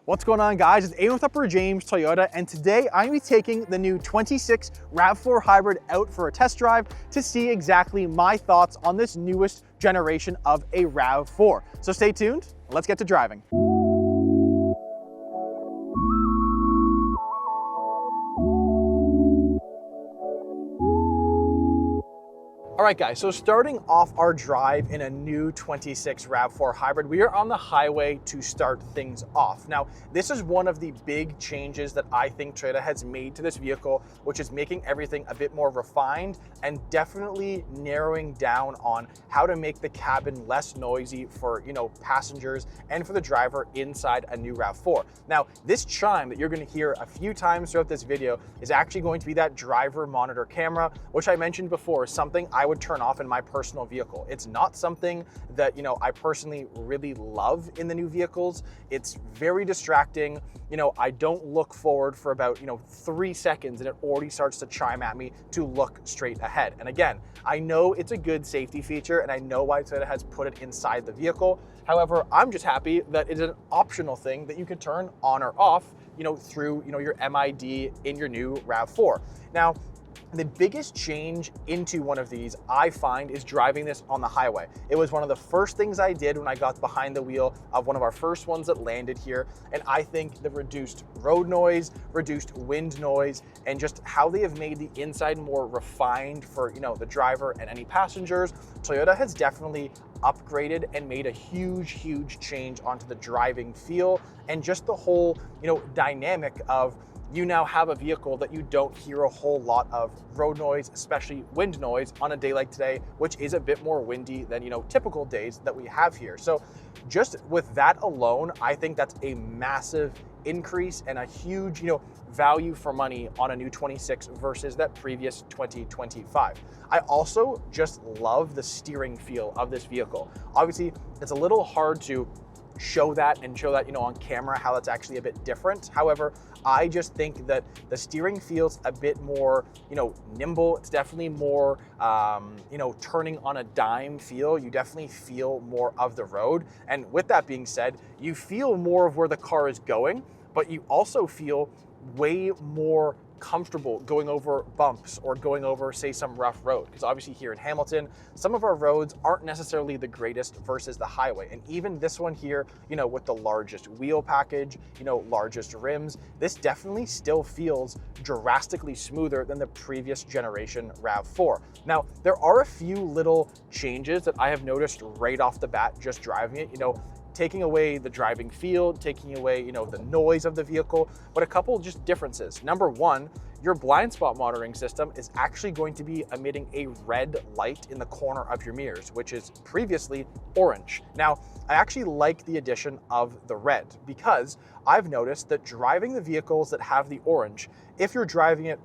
What's going on, guys? It's Aiden with Upper James Toyota, and today I'm going to be taking the new 26 RAV4 Hybrid out for a test drive to see exactly my thoughts on this newest generation of a RAV4. So stay tuned, let's get to driving. All right, guys, so starting off our drive in a new 26 RAV4 Hybrid, we are on the highway to start things off. Now, this is one of the big changes that I think Toyota has made to this vehicle, which is making everything a bit more refined and definitely narrowing down on how to make the cabin less noisy for, passengers and for the driver inside a new RAV4. Now, this chime that you're going to hear a few times throughout this video is actually going to be that driver monitor camera, which I mentioned before is something I would turn off in my personal vehicle. It's not something that, I personally really love in the new vehicles. It's very distracting. I don't look forward for about, 3 seconds and it already starts to chime at me to look straight ahead. And again, I know it's a good safety feature and I know why Toyota has put it inside the vehicle. However, I'm just happy that it's an optional thing that you can turn on or off, through, your MID in your new RAV4. Now, the biggest change into one of these, I find, is driving this on the highway. It was one of the first things I did when I got behind the wheel of one of our first ones that landed here. And I think the reduced road noise, reduced wind noise, and just how they have made the inside more refined for, the driver and any passengers, Toyota has definitely upgraded and made a huge change onto the driving feel and just the whole, dynamic of you now have a vehicle that you don't hear a whole lot of road noise, especially wind noise on a day like today, which is a bit more windy than, typical days that we have here. So just with that alone, I think that's a massive increase and a huge, value for money on a new 26 versus that previous 2025. I also just love the steering feel of this vehicle. Obviously, it's a little hard to show that on camera how that's actually a bit different. However, I just think that the steering feels a bit more, nimble. It's definitely more, turning on a dime feel. You definitely feel more of the road. And with that being said, you feel more of where the car is going, but you also feel way more comfortable going over bumps or going over, say, some rough road. Because obviously here in Hamilton, some of our roads aren't necessarily the greatest versus the highway. And even this one here, with the largest wheel package, largest rims, this definitely still feels drastically smoother than the previous generation RAV4. Now, there are a few little changes that I have noticed right off the bat just driving it, taking away the driving feel, taking away, the noise of the vehicle, but a couple just differences. Number one, your blind spot monitoring system is actually going to be emitting a red light in the corner of your mirrors, which is previously orange. Now, I actually like the addition of the red because I've noticed that driving the vehicles that have the orange, if you're driving it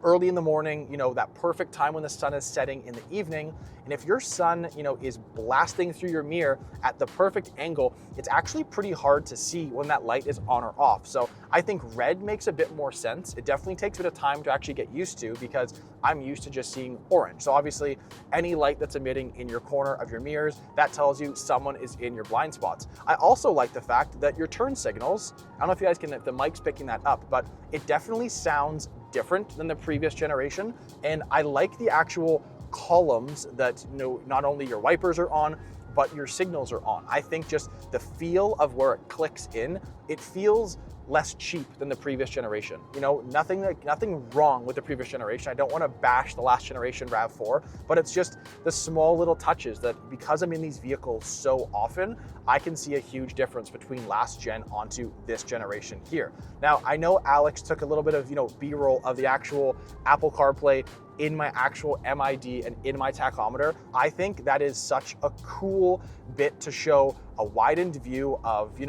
early in the morning, that perfect time when the sun is setting in the evening. And if your sun, is blasting through your mirror at the perfect angle, it's actually pretty hard to see when that light is on or off. So I think red makes a bit more sense. It definitely takes a bit of time to actually get used to because I'm used to just seeing orange. So obviously any light that's emitting in your corner of your mirrors, that tells you someone is in your blind spots. I also like the fact that your turn signals, I don't know if you guys can, if the mic's picking that up, but it definitely sounds different than the previous generation. And I like the actual columns that, not only your wipers are on, but your signals are on. I think just the feel of where it clicks in, it feels less cheap than the previous generation. Nothing wrong with the previous generation. I don't want to bash the last generation RAV4, but it's just the small little touches that because I'm in these vehicles so often, I can see a huge difference between last gen onto this generation here. Now, I know Alex took a little bit of, B-roll of the actual Apple CarPlay in my actual MID and in my tachometer. I think that is such a cool bit to show a widened view of,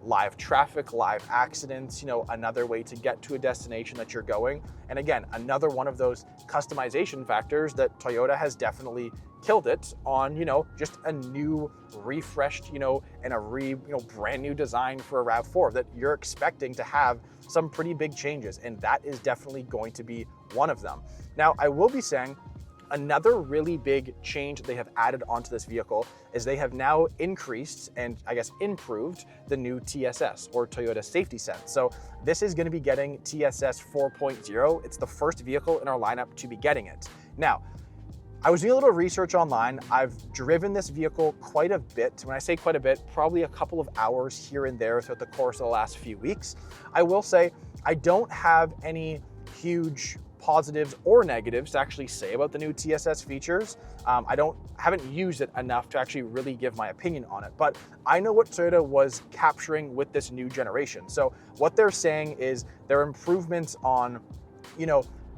live traffic, live accidents, another way to get to a destination that you're going. And again, another one of those customization factors that Toyota has definitely killed it on, just a new refreshed, and a brand new design for a RAV4 that you're expecting to have some pretty big changes. And that is definitely going to be one of them. Now, I will be saying another really big change they have added onto this vehicle is they have now increased and I guess improved the new TSS, or Toyota Safety Sense. So this is going to be getting TSS 4.0. It's the first vehicle in our lineup to be getting it. Now, I was doing a little research online. I've driven this vehicle quite a bit. When I say quite a bit, probably a couple of hours here and there throughout the course of the last few weeks. I will say I don't have any huge positives or negatives to actually say about the new TSS features. Haven't used it enough to actually really give my opinion on it, but I know what Toyota was capturing with this new generation. So what they're saying is their improvements on,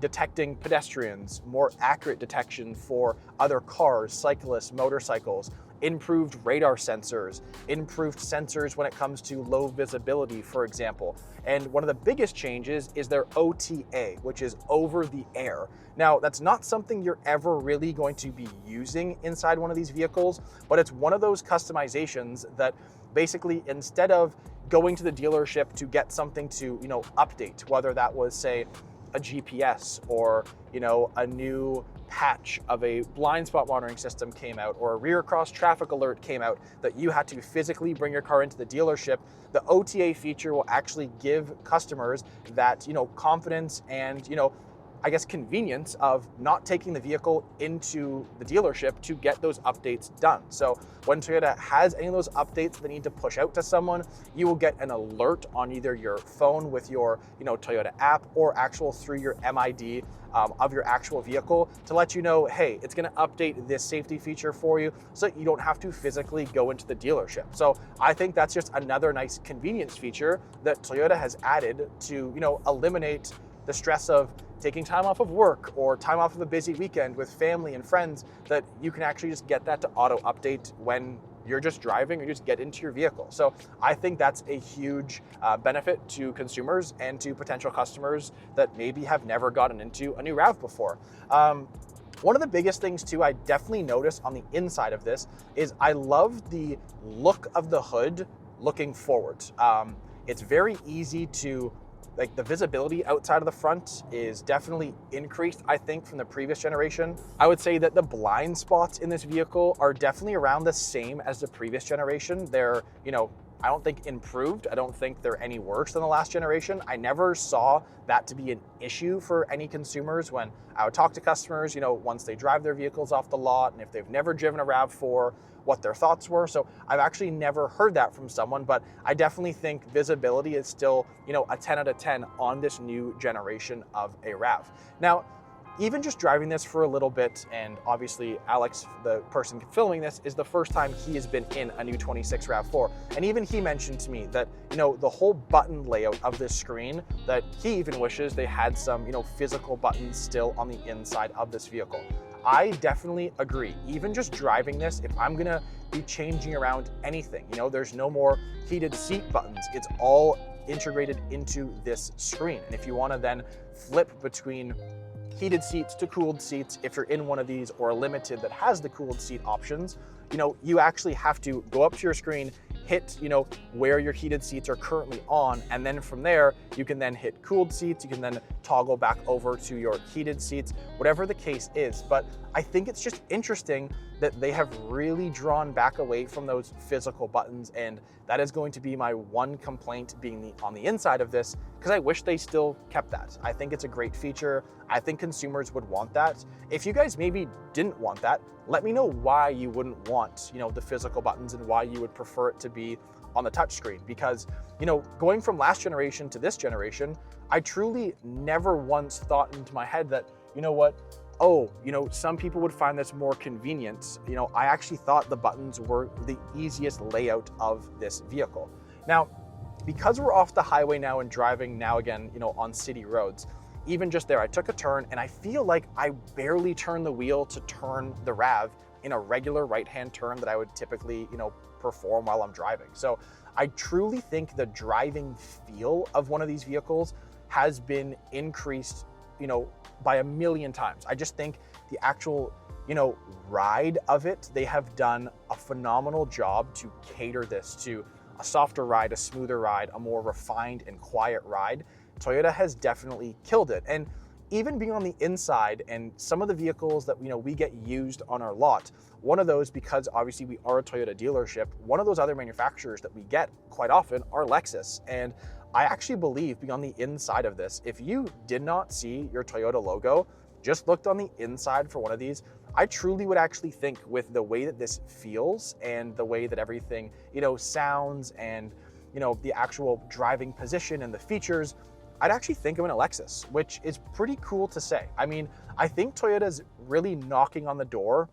detecting pedestrians, more accurate detection for other cars, cyclists, motorcycles, improved radar sensors, improved sensors when it comes to low visibility, for example. And one of the biggest changes is their OTA, which is over the air. Now, that's not something you're ever really going to be using inside one of these vehicles, but it's one of those customizations that basically, instead of going to the dealership to get something to, update, whether that was, say, a GPS or, a new patch of a blind spot monitoring system came out, or a rear cross traffic alert came out that you had to physically bring your car into the dealership, the OTA feature will actually give customers that, confidence and, I guess, convenience of not taking the vehicle into the dealership to get those updates done. So when Toyota has any of those updates they need to push out to someone, you will get an alert on either your phone with your, Toyota app, or through your MID of your actual vehicle to let you know, hey, it's going to update this safety feature for you so that you don't have to physically go into the dealership. So I think that's just another nice convenience feature that Toyota has added to, eliminate the stress of taking time off of work or time off of a busy weekend with family and friends, that you can actually just get that to auto update when you're just driving or just get into your vehicle. So I think that's a huge benefit to consumers and to potential customers that maybe have never gotten into a new RAV before. One of the biggest things too, I definitely noticed on the inside of this is I love the look of the hood looking forward. It's very easy to, the visibility outside of the front is definitely increased, I think, from the previous generation. I would say that the blind spots in this vehicle are definitely around the same as the previous generation. They're, I don't think improved. I don't think they're any worse than the last generation. I never saw that to be an issue for any consumers when I would talk to customers, once they drive their vehicles off the lot, and if they've never driven a RAV4, what their thoughts were. So I've actually never heard that from someone, but I definitely think visibility is still, a 10 out of 10 on this new generation of a RAV. Now, even just driving this for a little bit, and obviously Alex, the person filming this, is the first time he has been in a new 26 RAV4. And even he mentioned to me that, the whole button layout of this screen, that he even wishes they had some, physical buttons still on the inside of this vehicle. I definitely agree. Even just driving this, if I'm gonna be changing around anything, there's no more heated seat buttons. It's all integrated into this screen. And if you wanna then flip between heated seats to cooled seats, if you're in one of these, or a limited that has the cooled seat options, you actually have to go up to your screen, hit, where your heated seats are currently on, and then from there, you can then hit cooled seats, you can then toggle back over to your heated seats, whatever the case is. But I think it's just interesting that they have really drawn back away from those physical buttons, and that is going to be my one complaint being on the inside of this, because I wish they still kept that. I think it's a great feature. I think consumers would want that. If you guys maybe didn't want that, let me know why you wouldn't want, the physical buttons, and why you would prefer it to be on the touchscreen. Because, going from last generation to this generation, I truly never once thought into my head that, some people would find this more convenient. I actually thought the buttons were the easiest layout of this vehicle. Now, because we're off the highway now and driving now again, on city roads, even just there, I took a turn and I feel like I barely turned the wheel to turn the RAV in a regular right-hand turn that I would typically, perform while I'm driving. So I truly think the driving feel of one of these vehicles has been increased, by a million times. I just think the actual, ride of it, they have done a phenomenal job to cater this to a softer ride, a smoother ride, a more refined and quiet ride. Toyota has definitely killed it. And even being on the inside and some of the vehicles that we get used on our lot, one of those, because obviously we are a Toyota dealership, one of those other manufacturers that we get quite often are Lexus. And I actually believe, being on the inside of this, if you did not see your Toyota logo, just looked on the inside for one of these, I truly would actually think, with the way that this feels and the way that everything, sounds, and, the actual driving position and the features, I'd actually think I'm in a Lexus, which is pretty cool to say. I mean, I think Toyota's really knocking on the door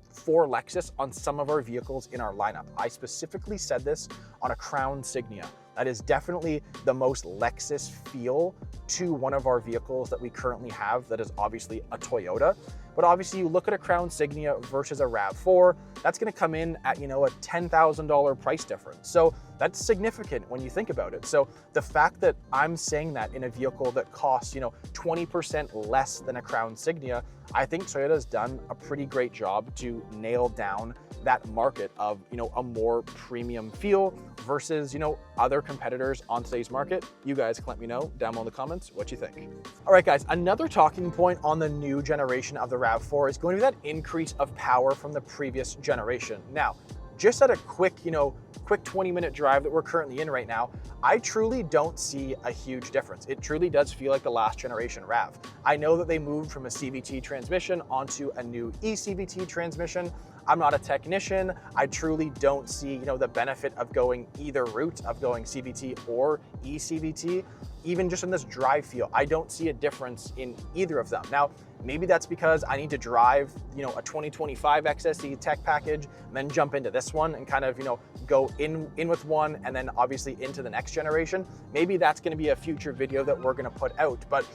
for Lexus on some of our vehicles in our lineup. I specifically said this on a Crown Signia. That is definitely the most Lexus feel to one of our vehicles that we currently have that is obviously a Toyota. But obviously you look at a Crown Signia versus a RAV4, that's gonna come in at, a $10,000 price difference. So that's significant when you think about it. So the fact that I'm saying that in a vehicle that costs, 20% less than a Crown Signia, I think Toyota's done a pretty great job to nail down that market of, a more premium feel versus, other competitors on today's market. You guys can let me know down below in the comments what you think. All right, guys, another talking point on the new generation of the RAV4 is going to be that increase of power from the previous generation. Now, just at a quick 20-minute drive that we're currently in right now, I truly don't see a huge difference. It truly does feel like the last generation RAV. I know that they moved from a CVT transmission onto a new eCVT transmission. I'm not a technician. I truly don't see, the benefit of going either route, of going CVT or eCVT. Even just in this drive feel, I don't see a difference in either of them. Now, maybe that's because I need to drive, a 2025 XSE tech package, and then jump into this one and kind of, go in with one and then obviously into the next generation. Maybe that's going to be a future video that we're going to put out. But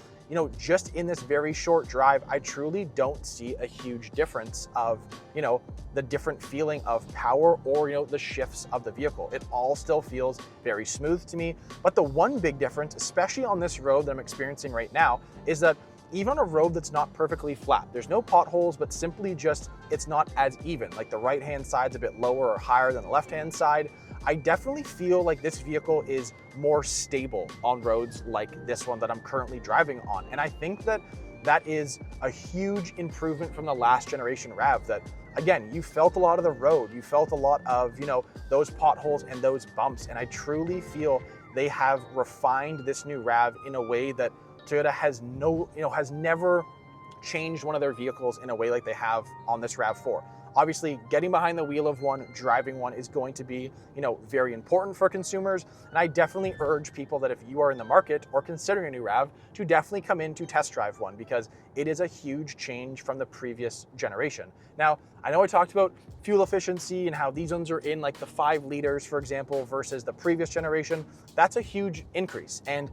just in this very short drive, I truly don't see a huge difference of, the different feeling of power or, the shifts of the vehicle. It all still feels very smooth to me. But the one big difference, especially on this road that I'm experiencing right now, is that even on a road that's not perfectly flat, there's no potholes, but simply just, it's not as even. Like the right-hand side's a bit lower or higher than the left-hand side. I definitely feel like this vehicle is more stable on roads like this one that I'm currently driving on. And I think that that is a huge improvement from the last generation RAV that, again, you felt a lot of the road, you felt a lot of, those potholes and those bumps. And I truly feel they have refined this new RAV in a way that Toyota has has never changed one of their vehicles in a way like they have on this RAV4. Obviously, getting behind the wheel of one, driving one is going to be, very important for consumers. And I definitely urge people that if you are in the market or considering a new RAV, to definitely come in to test drive one, because it is a huge change from the previous generation. Now, I know I talked about fuel efficiency and how these ones are in like the 5 liters, for example, versus the previous generation. That's a huge increase. And,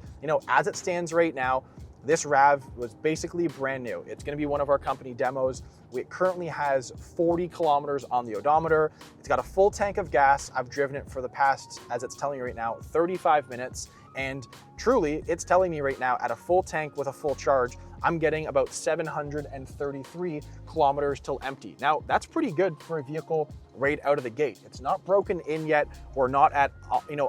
as it stands right now, this RAV was basically brand new. It's gonna be one of our company demos. It currently has 40 kilometers on the odometer. It's got a full tank of gas. I've driven it for the past, as it's telling you right now, 35 minutes. And truly, it's telling me right now at a full tank with a full charge, I'm getting about 733 kilometers till empty. Now, that's pretty good for a vehicle right out of the gate. It's not broken in yet. We're not at,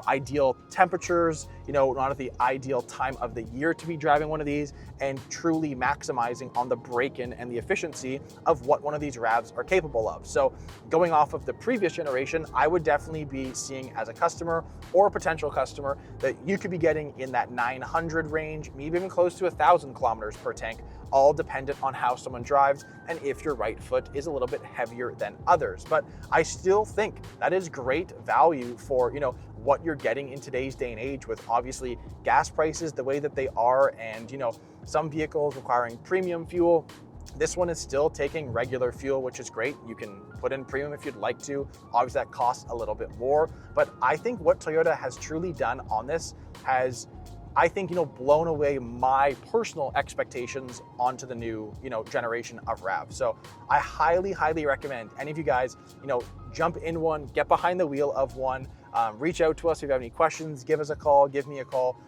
ideal temperatures, not at the ideal time of the year to be driving one of these, and truly maximizing on the break-in and the efficiency of what one of these RAVs are capable of. So going off of the previous generation, I would definitely be seeing as a customer or a potential customer that you could be getting in that 900 range, maybe even close to 1,000 kilometers per tank, all dependent on how someone drives and if your right foot is a little bit heavier than others. But I still think that is great value for, what you're getting in today's day and age, with obviously gas prices the way that they are, and, some vehicles requiring premium fuel. This one is still taking regular fuel, which is great. You can put in premium if you'd like to. Obviously that costs a little bit more, but I think what Toyota has truly done on this has, I think, blown away my personal expectations onto the new, generation of RAV. So I highly, highly recommend any of you guys, jump in one, get behind the wheel of one. Reach out to us if you have any questions, give us a call, give me a call.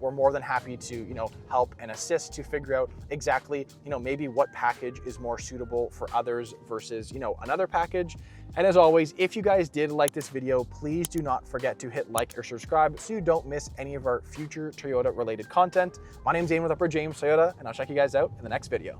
We're more than happy to, help and assist to figure out exactly, maybe what package is more suitable for others versus, another package. And as always, if you guys did like this video, please do not forget to hit like or subscribe so you don't miss any of our future Toyota related content. My name's Ian with Upper James Toyota, and I'll check you guys out in the next video.